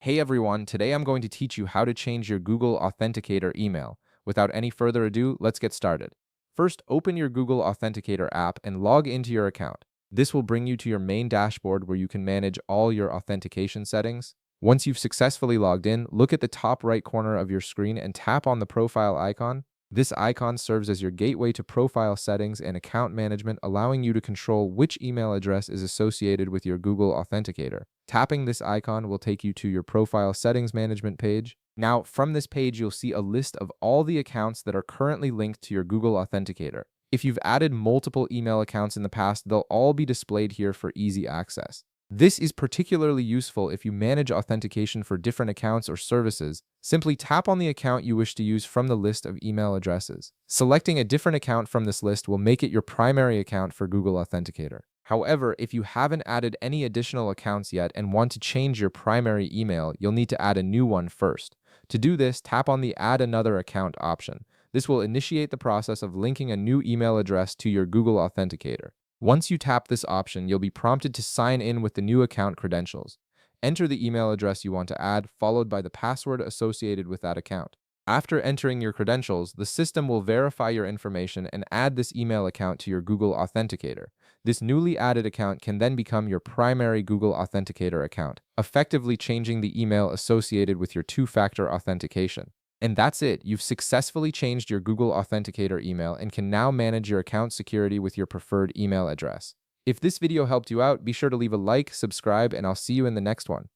Hey everyone, today I'm going to teach you how to change your Google Authenticator email. Without any further ado, let's get started. First, open your Google Authenticator app and log into your account. This will bring you to your main dashboard where you can manage all your authentication settings. Once you've successfully logged in, look at the top right corner of your screen and tap on the profile icon. This icon serves as your gateway to profile settings and account management, allowing you to control which email address is associated with your Google Authenticator. Tapping this icon will take you to your profile settings management page. Now, from this page, you'll see a list of all the accounts that are currently linked to your Google Authenticator. If you've added multiple email accounts in the past, they'll all be displayed here for easy access. This is particularly useful if you manage authentication for different accounts or services. Simply tap on the account you wish to use from the list of email addresses. Selecting a different account from this list will make it your primary account for Google Authenticator. However, if you haven't added any additional accounts yet and want to change your primary email, you'll need to add a new one first. To do this, tap on the Add Another Account option. This will initiate the process of linking a new email address to your Google Authenticator. Once you tap this option, you'll be prompted to sign in with the new account credentials. Enter the email address you want to add, followed by the password associated with that account. After entering your credentials, the system will verify your information and add this email account to your Google Authenticator. This newly added account can then become your primary Google Authenticator account, effectively changing the email associated with your two-factor authentication. And that's it. You've successfully changed your Google Authenticator email and can now manage your account security with your preferred email address. If this video helped you out, be sure to leave a like, subscribe, and I'll see you in the next one.